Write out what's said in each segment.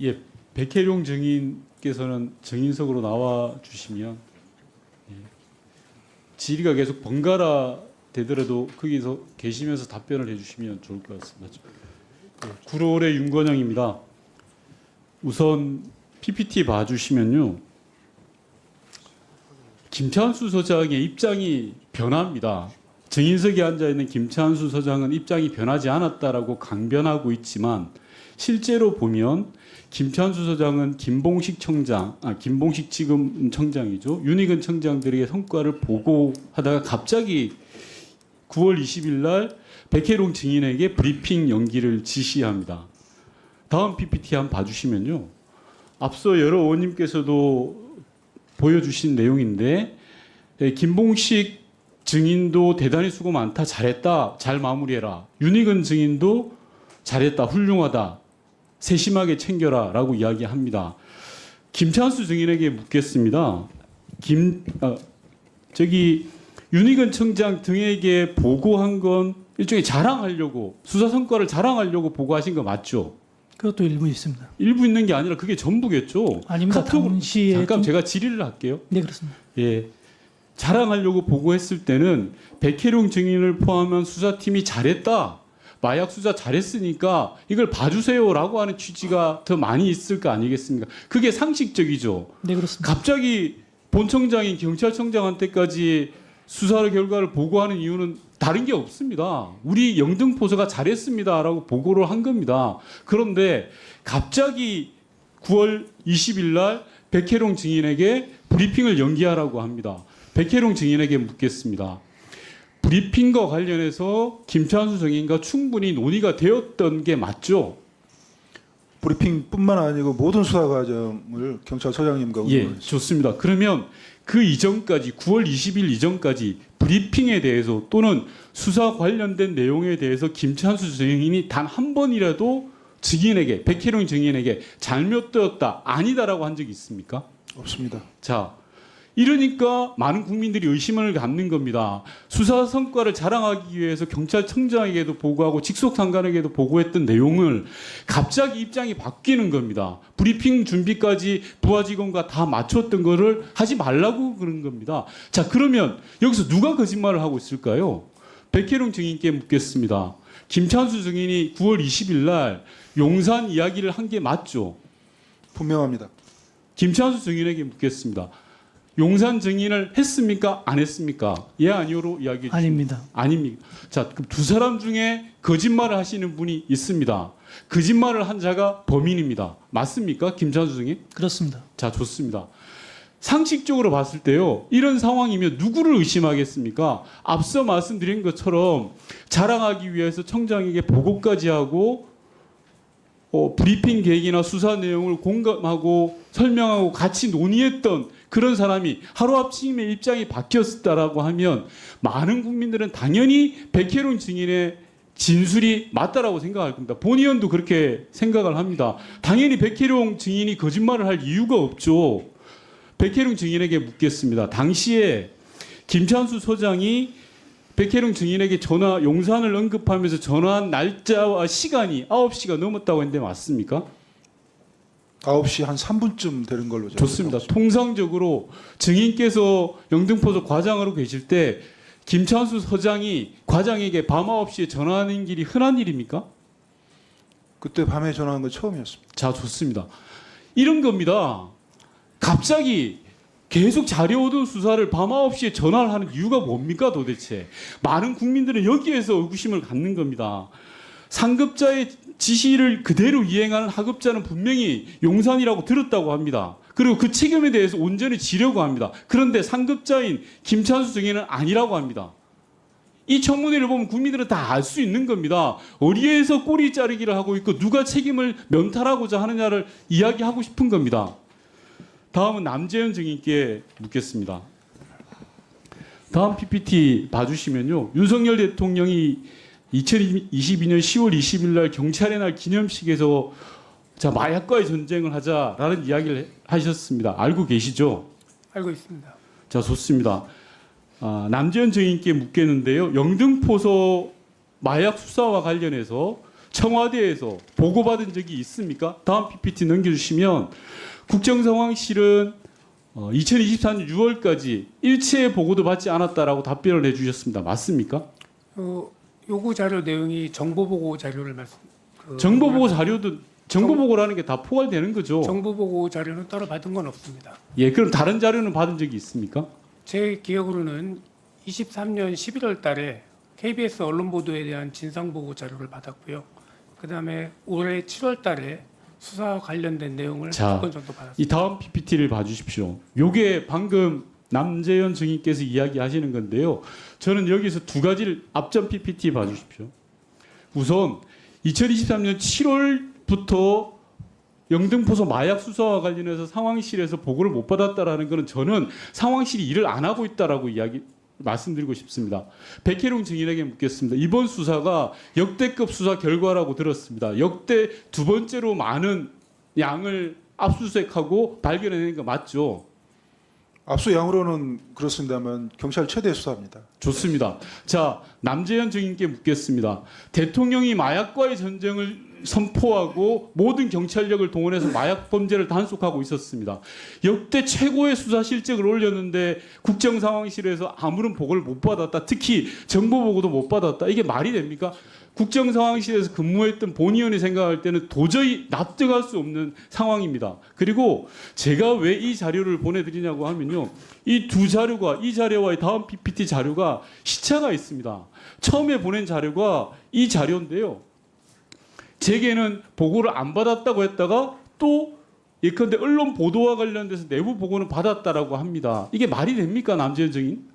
예, 백혜룡 증인께서는 증인석으로 나와 주시면 질의가 계속 번갈아 되더라도 거기서 계시면서 답변을 해주시면 좋을 것 같습니다. 구로울의 윤건영입니다. 우선 PPT 봐주시면요, 김찬수 서장의 입장이 변합니다. 증인석에 앉아 있는 김찬수 서장은 입장이 변하지 않았다라고 강변하고 있지만 실제로 보면 김찬수 서장은 김봉식 지금 청장이죠. 윤희근 청장들에게 성과를 보고하다가 갑자기 9월 20일 날 백혜룡 증인에게 브리핑 연기를 지시합니다. 다음 PPT 한번 봐주시면요, 앞서 여러 의원님께서도 보여주신 내용인데, 김봉식 증인도 대단히 수고 많다, 잘했다, 잘 마무리해라. 윤희근 증인도 잘했다, 훌륭하다, 세심하게 챙겨라 라고 이야기합니다. 김찬수 증인에게 묻겠습니다. 윤희근 청장 등에게 보고한 건 일종의 자랑하려고, 수사 성과를 자랑하려고 보고하신 거 맞죠? 그것도 일부 있습니다. 일부 있는 게 아니라 그게 전부겠죠? 아닙니다. 당시에 잠깐 제가 질의를 할게요. 네, 그렇습니다. 예, 자랑하려고 보고했을 때는 백혜룡 증인을 포함한 수사팀이 잘했다, 마약 수사 잘했으니까 이걸 봐주세요라고 하는 취지가 더 많이 있을 거 아니겠습니까? 그게 상식적이죠. 네, 그렇습니다. 갑자기 본청장인 경찰청장한테까지 수사 결과를 보고하는 이유는 다른 게 없습니다. 우리 영등포서가 잘했습니다라고 보고를 한 겁니다. 그런데 갑자기 9월 20일 날 백혜룡 증인에게 브리핑을 연기하라고 합니다. 백혜룡 증인에게 묻겠습니다. 브리핑과 관련해서 김찬수 증인과 충분히 논의가 되었던 게 맞죠? 브리핑뿐만 아니고 모든 수사 과정을 경찰서장님과 예, 좋습니다. 그러면 그 이전까지 9월 20일 이전까지 브리핑에 대해서 또는 수사 관련된 내용에 대해서 김찬수 증인이 단 한 번이라도 증인에게, 백혜룡 증인에게 잘못되었다, 아니다라고 한 적이 있습니까? 없습니다. 자, 이러니까 많은 국민들이 의심을 갖는 겁니다. 수사 성과를 자랑하기 위해서 경찰청장에게도 보고하고 직속상관에게도 보고했던 내용을 갑자기 입장이 바뀌는 겁니다. 브리핑 준비까지 부하 직원과 다 맞췄던 거를 하지 말라고 그런 겁니다. 자, 그러면 여기서 누가 거짓말을 하고 있을까요? 백혜룡 증인께 묻겠습니다. 김찬수 증인이 9월 20일 날 용산 이야기를 한 게 맞죠? 분명합니다. 김찬수 증인에게 묻겠습니다. 용산 증인을 했습니까? 안 했습니까? 예, 아니오로 이야기해 주십시오. 아닙니다. 아닙니까? 자, 그럼 두 사람 중에 거짓말을 하시는 분이 있습니다. 거짓말을 한 자가 범인입니다. 맞습니까? 김찬수 증인? 그렇습니다. 자, 좋습니다. 상식적으로 봤을 때요, 이런 상황이면 누구를 의심하겠습니까? 앞서 말씀드린 것처럼 자랑하기 위해서 청장에게 보고까지 하고 브리핑 계획이나 수사 내용을 공감하고 설명하고 같이 논의했던 그런 사람이 하루아침에 입장이 바뀌었다라고 하면 많은 국민들은 당연히 백혜룡 증인의 진술이 맞다라고 생각할 겁니다. 본 의원도 그렇게 생각을 합니다. 당연히 백혜룡 증인이 거짓말을 할 이유가 없죠. 백혜룡 증인에게 묻겠습니다. 당시에 김찬수 서장이 백혜룡 증인에게 용산을 언급하면서 전화한 날짜와 시간이 9시가 넘었다고 했는데 맞습니까? 9시 한 3분쯤 되는 걸로 제가 좋습니다. 알고 있습니다. 통상적으로 증인께서 영등포서 과장으로 계실 때 김찬수 서장이 과장에게 밤 9시에 전화하는 길이 흔한 일입니까? 그때 밤에 전화한 건 처음이었습니다. 자, 좋습니다. 이런 겁니다. 갑자기 계속 잘해오던 수사를 밤 9시에 전화를 하는 이유가 뭡니까 도대체? 많은 국민들은 여기에서 의구심을 갖는 겁니다. 상급자의 지시를 그대로 이행하는 하급자는 분명히 용산이라고 들었다고 합니다. 그리고 그 책임에 대해서 온전히 지려고 합니다. 그런데 상급자인 김찬수 증인은 아니라고 합니다. 이 청문회를 보면 국민들은 다 알 수 있는 겁니다. 어디에서 꼬리 자르기를 하고 있고 누가 책임을 면탈하고자 하느냐를 이야기하고 싶은 겁니다. 다음은 남재현 증인께 묻겠습니다. 다음 PPT 봐주시면요, 윤석열 대통령이 2022년 10월 20일 날 경찰의 날 기념식에서 자, 마약과의 전쟁을 하자라는 이야기를 하셨습니다. 알고 계시죠? 알고 있습니다. 자, 좋습니다. 남재현 증인께 묻겠는데요, 영등포서 마약 수사와 관련해서 청와대에서 보고받은 적이 있습니까? 다음 PPT 넘겨주시면 국정상황실은 2024년 6월까지 일체의 보고도 받지 않았다라고 답변을 해주셨습니다. 맞습니까? 요구 자료 내용이 정보 보고 자료를 정보 보고 자료도 정보 보고라는 게 다 포괄되는 거죠. 정보 보고 자료는 따로 받은 건 없습니다. 예, 그럼 다른 자료는 받은 적이 있습니까? 제 기억으로는 23년 11월 달에 KBS 언론 보도에 대한 진상 보고 자료를 받았고요. 그다음에 올해 7월 달에 수사와 관련된 내용을 자, 2건 정도 받았습니다. 이 다음 PPT를 봐주십시오. 요게 방금 남재현 증인께서 이야기하시는 건데요. 저는 여기서 두 가지를 앞전 PPT 봐주십시오. 우선 2023년 7월부터 영등포소 마약 수사와 관련해서 상황실에서 보고를 못 받았다라는 것은 저는 상황실이 일을 안 하고 있다라고 말씀드리고 싶습니다. 백혜룡 증인에게 묻겠습니다. 이번 수사가 역대급 수사 결과라고 들었습니다. 역대 두 번째로 많은 양을 압수수색하고 발견해낸 거 맞죠? 압수 양으로는 그렇습니다만 경찰 최대 수사입니다. 좋습니다. 자, 남재현 증인께 묻겠습니다. 대통령이 마약과의 전쟁을 선포하고 모든 경찰력을 동원해서 마약 범죄를 단속하고 있었습니다. 역대 최고의 수사 실적을 올렸는데 국정상황실에서 아무런 보고를 못 받았다. 특히 정보 보고도 못 받았다. 이게 말이 됩니까? 국정상황실에서 근무했던 본의원이 생각할 때는 도저히 납득할 수 없는 상황입니다. 그리고 제가 왜 이 자료를 보내드리냐고 하면요. 이 두 자료가 이 자료와의 다음 PPT 자료가 시차가 있습니다. 처음에 보낸 자료가 이 자료인데요. 제게는 보고를 안 받았다고 했다가 또 예컨대 언론 보도와 관련돼서 내부 보고는 받았다라고 합니다. 이게 말이 됩니까, 남재현 증인?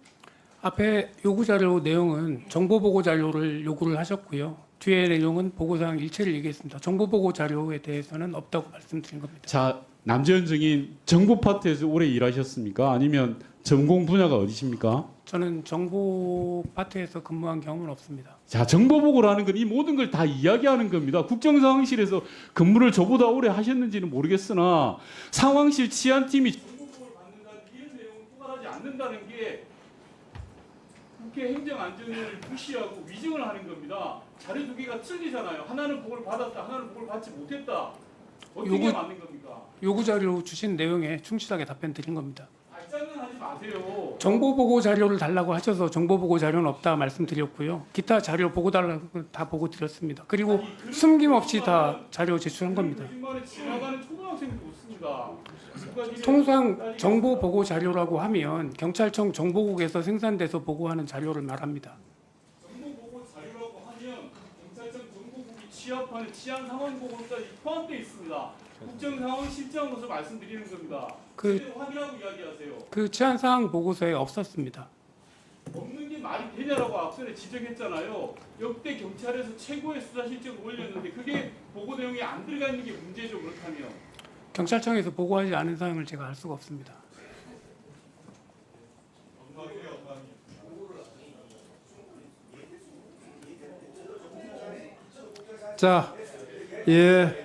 앞에 요구 자료 내용은 정보 보고 자료를 요구를 하셨고요. 뒤에 내용은 보고사항 일체를 얘기했습니다. 정보 보고 자료에 대해서는 없다고 말씀드린 겁니다. 자, 남재현 증인 정보 파트에서 오래 일하셨습니까? 아니면 전공 분야가 어디십니까? 저는 정보 파트에서 근무한 경험은 없습니다. 자, 정보 보고라는 건 이 모든 걸 다 이야기하는 겁니다. 국정상황실에서 근무를 저보다 오래 하셨는지는 모르겠으나 상황실 치안팀이 정보 보고를 받는다는 이런 내용을 포괄하지 않는다는 게 국회 행정안전위를 무시하고 위증을 하는 겁니다. 자료 두 개가 틀리잖아요. 하나는 보고를 받았다, 하나는 보고를 받지 못했다. 어떻게 맞는 겁니까? 요구 자료 주신 내용에 충실하게 답변 드린 겁니다. 말장난하지 마세요. 정보 보고 자료를 달라고 하셔서 정보 보고 자료는 없다 말씀드렸고요. 기타 자료 보고 달라고 다 보고 드렸습니다. 그리고 숨김없이 다 자료 제출한 겁니다. 거짓말에 지나가는 초등학생도 없습니다. 통상 정보 보고 자료라고 하면 경찰청 정보국에서 생산돼서 보고하는 자료를 말합니다. 정보 보고 자료라고 하면 경찰청 정보국이 취합하는 치안 상황 보고까지 포함되어 있습니다. 국정 상황 실정으로서 말씀드리는 겁니다. 그대로 확인하고 이야기하세요. 그 치안 사항 보고서에 없었습니다. 없는 게 말이 되냐라고 앞전에 지적했잖아요. 역대 경찰에서 최고의 수사 실적을 올렸는데 그게 보고 내용이 안 들어가 있는 게 문제죠. 그렇다면 경찰청에서 보고하지 않은 사항을 제가 알 수가 없습니다. 자, 예.